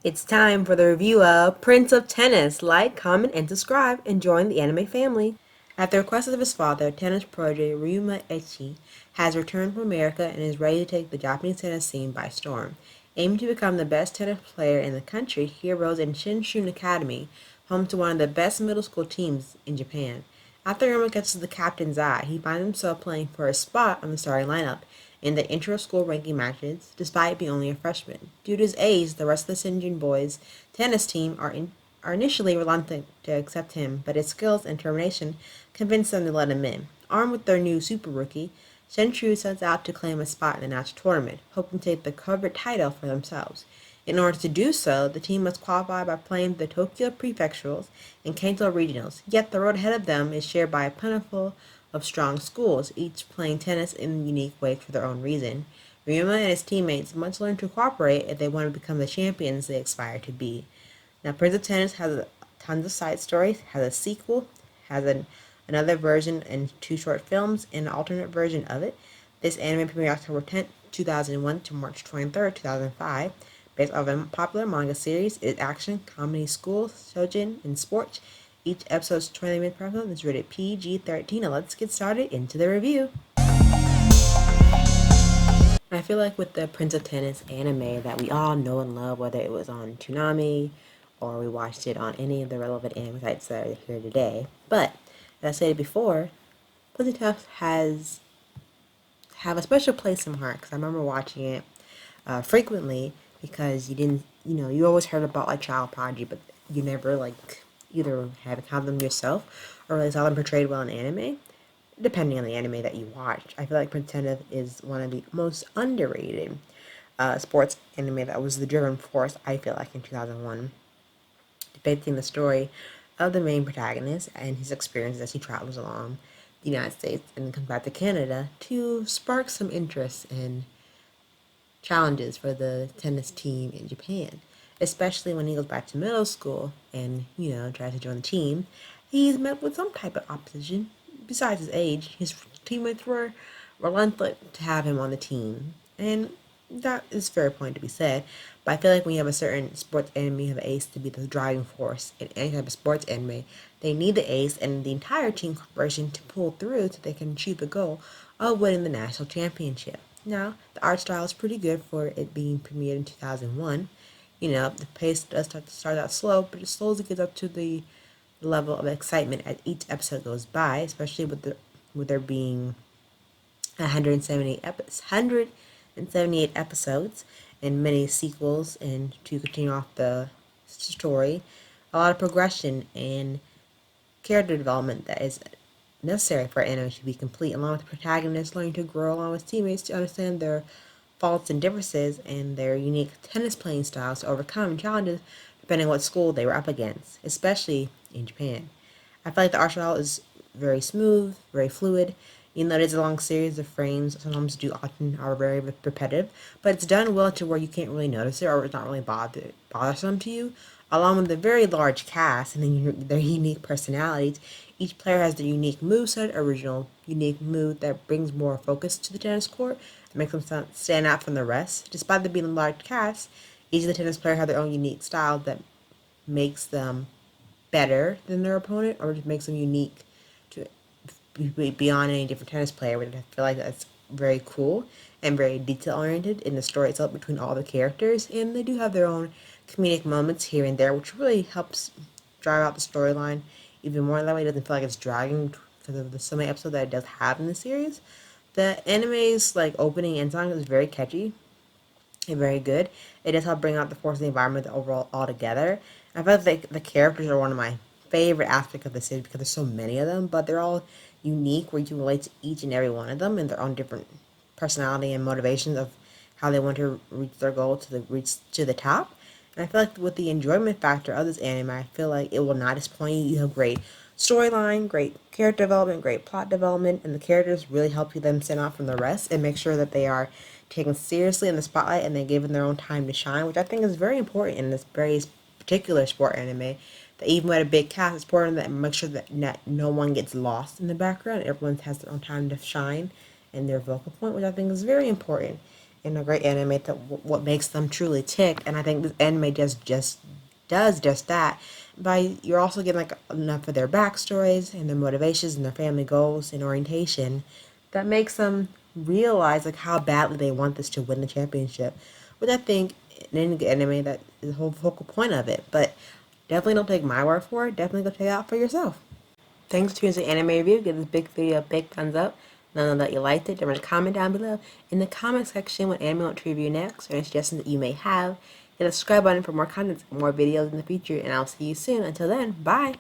It's time for the review of Prince of Tennis. Like, comment, and subscribe, and join the anime family. At the request of his father, tennis prodigy Ryuma Echi has returned from America and is ready to take the Japanese tennis scene by storm. Aiming to become the best tennis player in the country, he enrolls in Shinshun Academy, home to one of the best middle school teams in Japan. After Ryuma gets the captain's eye, he finds himself playing for a spot on the starting lineup in the inter-school ranking matches, despite being only a freshman. Due to his age, the rest of the Sinjin boys' tennis team are initially reluctant to accept him, but his skills and determination convince them to let him in. Armed with their new super rookie, Shenchu sets out to claim a spot in the national tournament, hoping to take the coveted title for themselves. In order to do so, the team must qualify by playing the Tokyo Prefecturals and Kanto Regionals, yet the road ahead of them is shared by a plentiful of strong schools, each playing tennis in unique ways for their own reason. Ryuma and his teammates must learn to cooperate if they want to become the champions they aspire to be. Now, Prince of Tennis has tons of side stories, has a sequel, has another version and two short films, and an alternate version of it. This anime premiered October 10th, 2001 to March 23rd, 2005. Based off a popular manga series, it is action, comedy, school, shoujo, and sports. Each episode is 20 minutes per episode and is rated PG-13. Now let's get started into the review. I feel like with the Prince of Tennis anime that we all know and love, whether it was on Toonami or we watched it on any of the relevant anime sites that are here today. But as I said before, Prince of Tennis has have a special place in my heart because I remember watching it frequently because you always heard about like child prodigy, but you never like either had them yourself or really saw them portrayed well in anime. Depending on the anime that you watch, I feel like Prince Tennis is one of the most underrated sports anime that was the driving force, I feel like, in 2001, depicting the story of the main protagonist and his experiences as he travels along the United States and comes back to Canada to spark some interest and challenges for the tennis team in Japan, especially when he goes back to middle school and, tries to join the team. He's met with some type of opposition. Besides his age, his teammates were reluctant to have him on the team. And that is a fair point to be said. But I feel like when you have a certain sports anime, you have an ace to be the driving force. In any type of sports anime, they need the ace and the entire team cooperation to pull through so they can achieve the goal of winning the national championship. Now, the art style is pretty good for it being premiered in 2001. The pace does start out slow, but it slowly gets up to the level of excitement as each episode goes by, especially with there being 178 episodes and many sequels, and to continue off the story, a lot of progression and character development that is necessary for anime to be complete, along with the protagonist learning to grow along with teammates to understand their faults and differences and their unique tennis playing styles to overcome challenges depending on what school they were up against, especially in Japan. I feel like the art style is very smooth, very fluid. Even though it is a long series of frames, sometimes often are very repetitive, but it's done well to where you can't really notice it or it's not really bothersome to you. Along with the very large cast and their unique personalities, each player has their unique moveset, original unique move that brings more focus to the tennis court and makes them stand out from the rest. Despite there being a large cast, each of the tennis players have their own unique style that makes them better than their opponent or just makes them unique to beyond any different tennis player, which I feel like that's very cool and very detail oriented in the story itself between all the characters. And they do have their own comedic moments here and there, which really helps drive out the storyline even more. That way, it doesn't feel like it's dragging because of the so many episodes that it does have in the series. The anime's like opening and song is very catchy and very good. It does help bring out the force of the environment overall altogether. I feel like the characters are one of my favorite aspects of the series because there's so many of them, but they're all unique where you can relate to each and every one of them and their own different personality and motivations of how they want to reach their goal reach to the top. And I feel like with the enjoyment factor of this anime, I feel like it will not disappoint you. You have great storyline, great character development, great plot development, and the characters really help you them stand out from the rest and make sure that they are taken seriously in the spotlight and they're given their own time to shine, which I think is very important in this very particular sport anime. That even with a big cast, it's important that make sure that no one gets lost in the background. Everyone has their own time to shine and their vocal point, which I think is very important. and a great anime that what makes them truly tick. And I think this anime just does just that. By you're also getting like enough of their backstories and their motivations and their family goals and orientation that makes them realize like how badly they want this to win the championship, which I think in any anime that is the whole focal point of it. But definitely don't take my word for it. Definitely go check it out for yourself. Thanks for tuning to the anime review. Give this big video a big thumbs up. Let me know that you liked it. Leave a comment down below in the comment section what anime you want to review next or any suggestions that you may have. Hit the subscribe button for more content, more videos in the future, and I'll see you soon. Until then, bye!